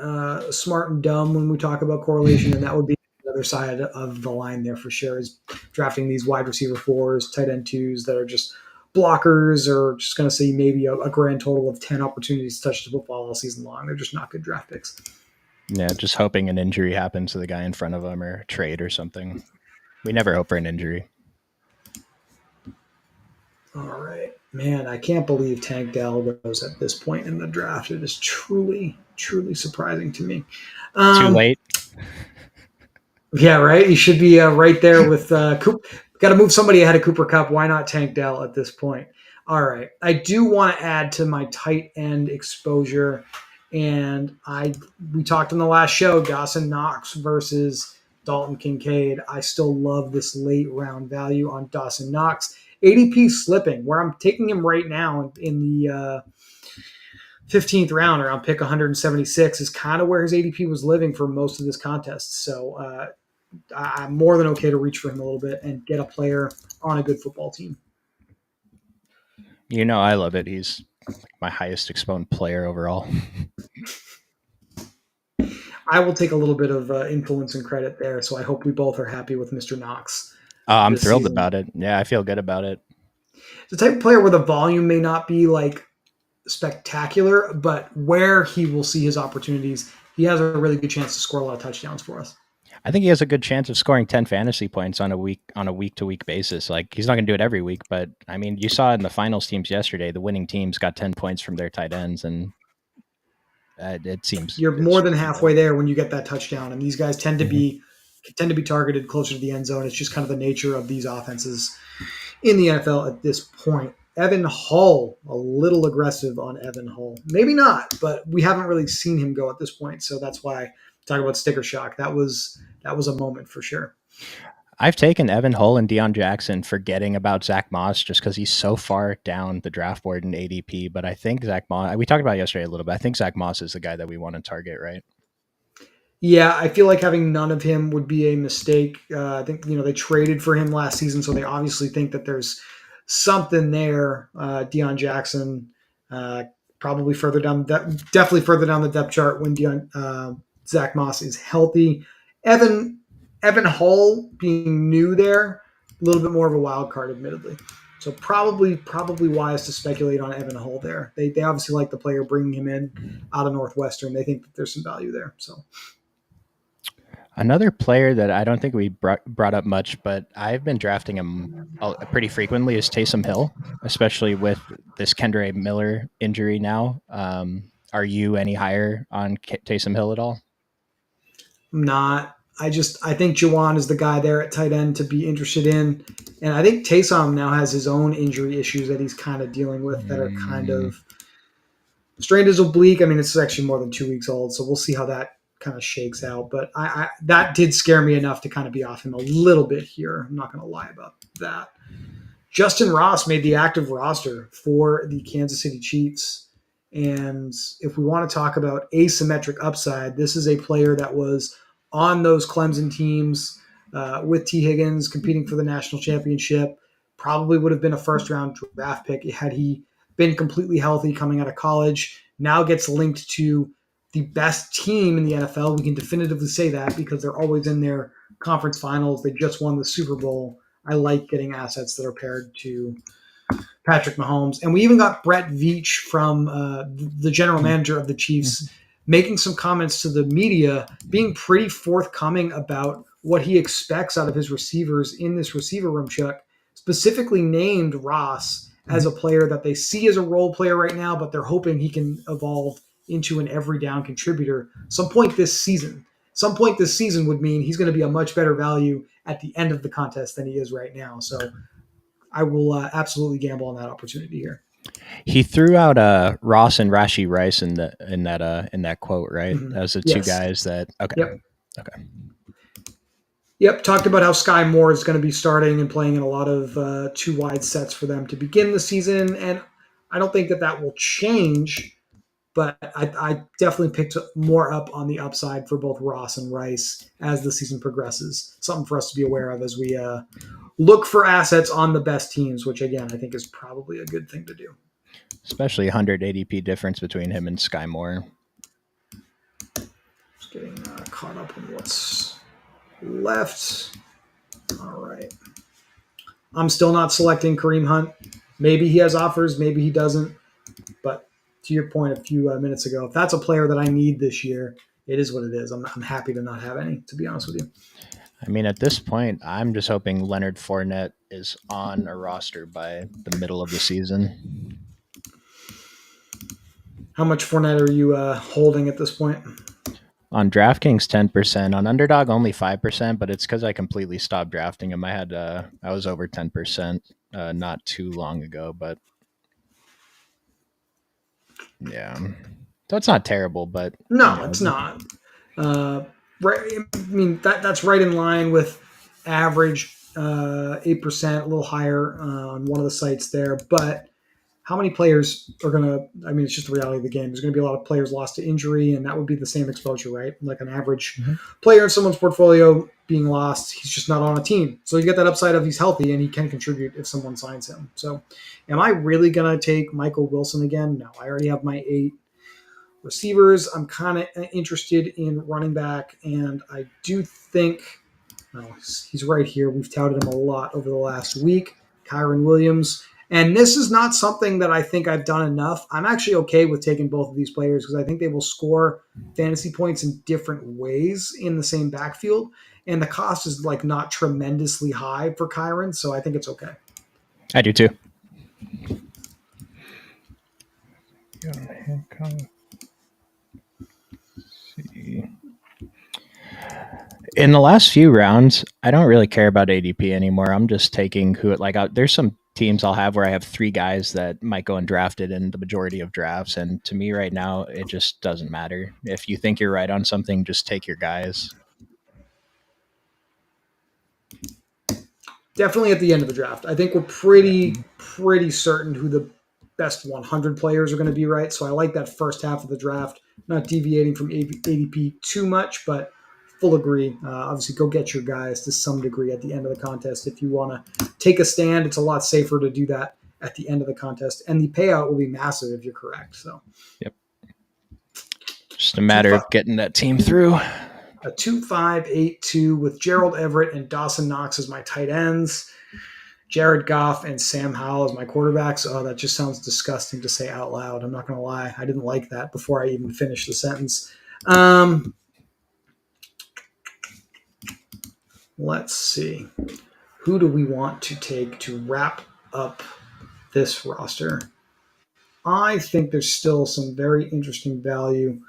smart and dumb when we talk about correlation, and that would be the other side of the line there for sure, is drafting these wide receiver 4s, tight end 2s that are just blockers or just going to see maybe a grand total of 10 opportunities to touch the football all season long. They're just not good draft picks. Yeah, just hoping an injury happens to the guy in front of them or a trade or something. We never hope for an injury. All right. Man, I can't believe Tank Dell goes at this point in the draft. It is truly, truly surprising to me. Too late. Yeah, right. You should be right there with Coop. Got to move somebody ahead of Cooper Kupp. Why not Tank Dell at this point? All right. I do want to add to my tight end exposure, and we talked in the last show, Dawson Knox versus Dalton Kincaid. I still love this late round value on Dawson Knox. ADP slipping, where I'm taking him right now in the 15th round around pick 176 is kind of where his ADP was living for most of this contest. So I'm more than okay to reach for him a little bit and get a player on a good football team. I love it. He's my highest exponent player overall. I will take a little bit of influence and credit there. So I hope we both are happy with Mr. Knox. I'm thrilled about it. Yeah, I feel good about it. The type of player where the volume may not be like spectacular, but where he will see his opportunities, he has a really good chance to score a lot of touchdowns for us. I think he has a good chance of scoring 10 fantasy points on a week-to-week basis. Like, he's not going to do it every week, but I mean, you saw in the finals teams yesterday, the winning teams got 10 points from their tight ends, and It seems You're more it's than halfway reasonable. there when you get that touchdown, and these guys Mhm. tend to be targeted closer to the end zone. It's just kind of the nature of these offenses in the NFL at this point. Evan Hull, a little aggressive on Evan Hull. Maybe not, but we haven't really seen him go at this point, so that's why talk about sticker shock. That was a moment for sure. I've taken Evan Hull and Deion Jackson, forgetting about Zach Moss just because he's so far down the draft board in ADP. But I think Zach Moss, we talked about it yesterday a little bit. I think Zach Moss is the guy that we want to target, right? Yeah, I feel like having none of him would be a mistake. I think they traded for him last season, so they obviously think that there's something there. Deion Jackson, uh, probably definitely further down the depth chart when Zach Moss is healthy. Evan Evan Hull being new there, a little bit more of a wild card, admittedly. So probably wise to speculate on Evan Hull there. They obviously like the player, bringing him in out of Northwestern. They think that there's some value there. So. Another player that I don't think we brought up much, but I've been drafting him pretty frequently is Taysom Hill, especially with this Kendre Miller injury now. Are you any higher on Taysom Hill at all? I'm not. I think Jawan is the guy there at tight end to be interested in, and I think Taysom now has his own injury issues that he's kind of dealing with that are kind Mm, of strained his oblique. I mean, it's actually more than 2 weeks old, so we'll see how that kind of shakes out. But that did scare me enough to kind of be off him a little bit here. I'm not going to lie about that. Justin Ross made the active roster for the Kansas City Chiefs. And if we want to talk about asymmetric upside, this is a player that was on those Clemson teams with T. Higgins competing for the national championship. Probably would have been a first round draft pick had he been completely healthy coming out of college. Now gets linked to the best team in the NFL. We can definitively say that because they're always in their conference finals. They just won the Super Bowl. I like getting assets that are paired to Patrick Mahomes. And we even got Brett Veach from the general mm, manager of the Chiefs mm. making some comments to the media, being pretty forthcoming about what he expects out of his receivers in this receiver room, Chuck. Specifically named Ross as a player that they see as a role player right now, but they're hoping he can evolve into an every down contributor some point this season would mean he's going to be a much better value at the end of the contest than he is right now. So I will absolutely gamble on that opportunity here. He threw out Ross and Rashi Rice in that quote, right? Mm-hmm. As the two Yes. guys that Yep. okay. Yep. Talked about how Sky Moore is going to be starting and playing in a lot of two wide sets for them to begin the season, and I don't think that that will change. But I definitely picked more up on the upside for both Ross and Rice as the season progresses. Something for us to be aware of as we look for assets on the best teams, which again I think is probably a good thing to do. Especially 100 ADP difference between him and Sky Moore. Just getting caught up on what's left. All right. I'm still not selecting Kareem Hunt. Maybe he has offers, maybe he doesn't. But to your point a few minutes ago, if that's a player that I need this year, it is what it is. I'm happy to not have any, to be honest with you. I mean, at this point, I'm just hoping Leonard Fournette is on a roster by the middle of the season. How much Fournette are you holding at this point? On DraftKings, 10%. On Underdog, only 5%, but it's because I completely stopped drafting him. I was over 10% not too long ago, but yeah. So it's not terrible, but you No, know, it's not. Right, I mean that's right in line with average 8%, a little higher on one of the sites there. But how many players are going to, I mean, it's just the reality of the game. There's going to be a lot of players lost to injury, and that would be the same exposure, right? Like an average mhm. player in someone's portfolio being lost, he's just not on a team. So you get that upside of he's healthy and he can contribute if someone signs him. So am I really going to take Michael Wilson again? No, I already have my 8 receivers. I'm kind of interested in running back, and I do think, well, he's right here. We've touted him a lot over the last week. Kyron Williams. And this is not something that I think I've done enough. I'm actually okay with taking both of these players because I think they will score fantasy points in different ways in the same backfield. And the cost is like not tremendously high for Kyron, so I think it's okay. I do too. In the last few rounds, I don't really care about ADP anymore. I'm just taking who it like. There's some teams I'll have where I have three guys that might go undrafted in the majority of drafts, and to me right now, it just doesn't matter. If you think you're right on something, just take your guys. Definitely at the end of the draft. I think we're Yeah. pretty certain who the best 100 players are going to be, right? So I like that first half of the draft, not deviating from ADP too much, but full agree. Obviously, go get your guys to some degree at the end of the contest. If you want to take a stand, it's a lot safer to do that at the end of the contest, and the payout will be massive if you're correct. So, Yep. Just a two matter five, of getting that team through. a 2-5-8-2 with Gerald Everett and Dawson Knox as my tight ends. Jared Goff and Sam Howell as my quarterbacks. Oh, that just sounds disgusting to say out loud. I'm not going to lie. I didn't like that before I even finished the sentence. Let's see. Who do we want to take to wrap up this roster? I think there's still some very interesting value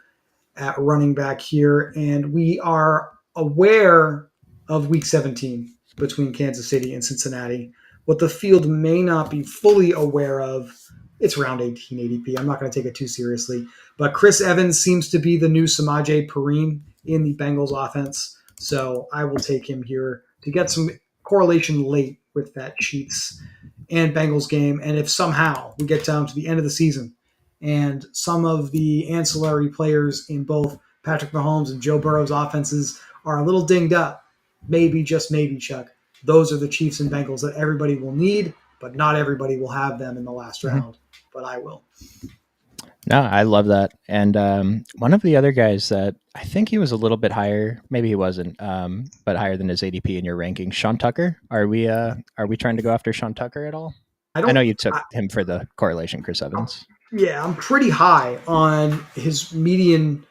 at running back here, and we are aware of Week 17 between Kansas City and Cincinnati. What the field may not be fully aware of, it's round 18 ADP. I'm not going to take it too seriously, but Chris Evans seems to be the new Samaje Perine in the Bengals offense, so I will take him here to get some correlation late with that Chiefs and Bengals game. And if somehow we get down to the end of the season and some of the ancillary players in both Patrick Mahomes and Joe Burrow's offenses are a little dinged up, maybe, just maybe, Chuck, those are the Chiefs and Bengals that everybody will need, but not everybody will have them in the last Mhm. round. But I will. No, I love that. And one of the other guys that I think he was a little bit higher, maybe he wasn't, but higher than his ADP in your ranking, Sean Tucker. Are we trying to go after Sean Tucker at all? I I know don't. you took I, him for the correlation, Chris Evans. Yeah, I'm pretty high on his median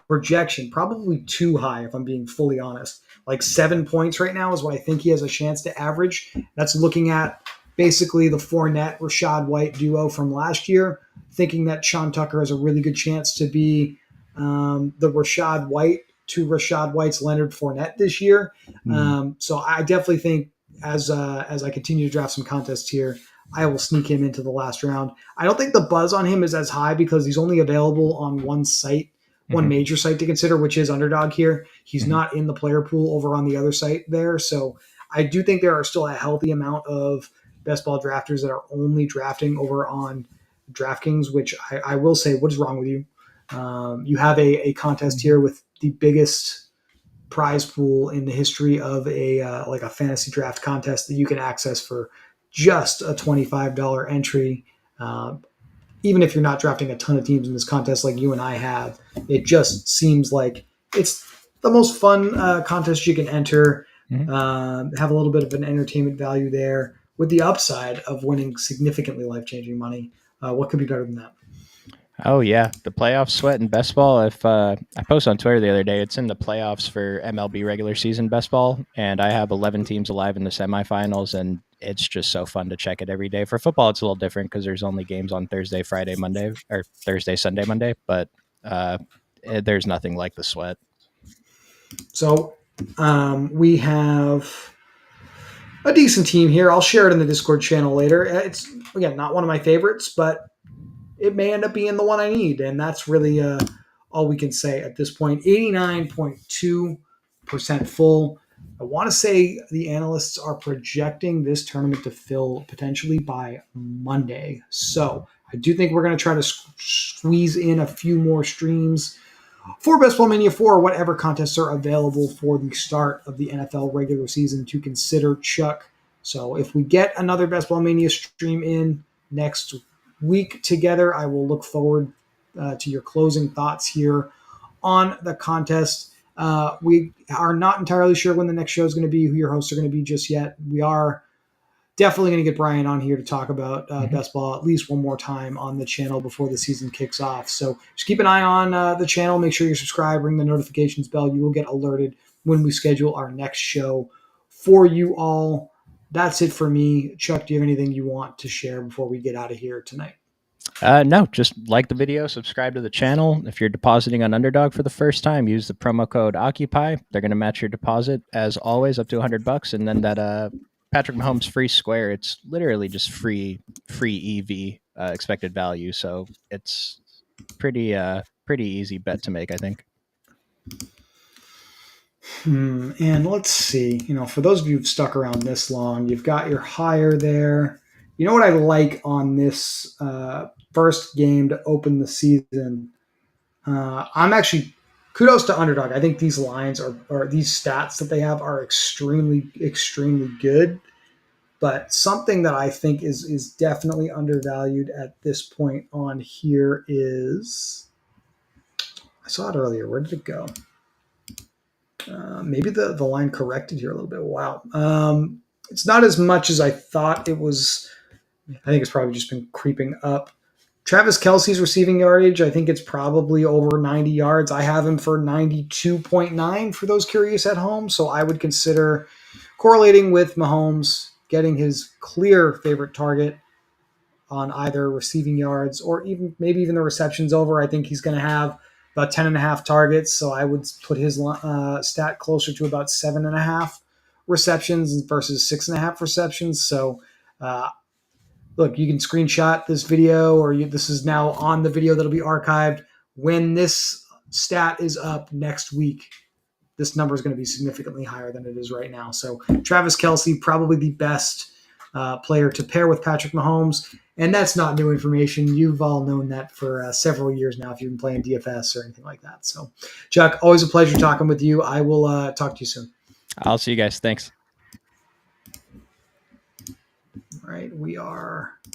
projection. Probably too high, if I'm being fully honest. Like 7 points right now is what I think he has a chance to average. That's looking at basically the Fournette Rashad White duo from last year, thinking that Sean Tucker has a really good chance to be the Rashad White to Rashad White's Leonard Fournette this year. Mm. So I definitely think as I continue to draft some contests here, I will sneak him into the last round. I don't think the buzz on him is as high because he's only available on one site, one Hmm. major site to consider, which is Underdog here. He's Hmm. not in the player pool over on the other site there. So I do think there are still a healthy amount of best ball drafters that are only drafting over on DraftKings, which I will say, what is wrong with you? You have a contest here with the biggest prize pool in the history of a like a fantasy draft contest that you can access for just a $25 entry. Uh, Even if you're not drafting a ton of teams in this contest like you and I have, it just seems like it's the most fun contest you can enter. Hmm. Have a little bit of an entertainment value there with the upside of winning significantly life changing money. What could be better than that? Oh yeah, the playoff sweat in best ball. If I posted on Twitter the other day, it's in the playoffs for MLB regular season best ball, and I have 11 teams alive in the semifinals, and it's just so fun to check it every day. For football, it's a little different because there's only games on Thursday, Friday, Monday, or Thursday, Sunday, Monday, but uh, there's nothing like the sweat. So we have a decent team here. I'll share it in the Discord channel later. It's again not one of my favorites, but it may end up being the one I need, and that's really all we can say at this point. 89.2% full. I want to say the analysts are projecting this tournament to fill potentially by Monday. So I do think we're going to try to squeeze in a few more streams for Best Ball Mania 4, whatever contests are available for the start of the NFL regular season to consider, Chuck. So if we get another Best Ball Mania stream in next week together, I will look forward to your closing thoughts here on the contest. We are not entirely sure when the next show is going to be, who your hosts are going to be just yet. We are definitely going to get Brian on here to talk about Mm-hmm. best ball at least one more time on the channel before the season kicks off. So just keep an eye on the channel. Make sure you're subscribed. Ring the notifications bell. You will get alerted when we schedule our next show for you all. That's it for me. Chuck, do you have anything you want to share before we get out of here tonight? No, just like the video, subscribe to the channel. If you're depositing on Underdog for the first time, use the promo code Occupy. They're going to match your deposit as always up to $100, and then that Patrick Mahomes free square. It's literally just free EV expected value. So it's pretty easy bet to make, I think. And let's see. For those of you who've stuck around this long, you've got your higher there. You know what I like on this first game to open the season? I'm actually kudos to Underdog. I think these lines or these stats that they have are extremely, extremely good. But something that I think is definitely undervalued at this point on here is I saw it earlier. Where did it go? Maybe the line corrected here a little bit. Wow. It's not as much as I thought it was. I think it's probably just been creeping up. Travis Kelsey's receiving yardage, I think it's probably over 90 yards. I have him for 92.9 for those curious at home. So I would consider correlating with Mahomes, getting his clear favorite target on either receiving yards or even maybe even the receptions over. I think he's going to have about 10 and a half targets. So I would put his stat closer to about 7.5 receptions versus 6.5 receptions. So look, you can screenshot this video this is now on the video that'll be archived. When this stat is up next week, this number is going to be significantly higher than it is right now. So Travis Kelsey, probably the best player to pair with Patrick Mahomes. And that's not new information. You've all known that for several years now if you've been playing DFS or anything like that. So, Chuck, always a pleasure talking with you. I will talk to you soon. I'll see you guys. Thanks. All right, we are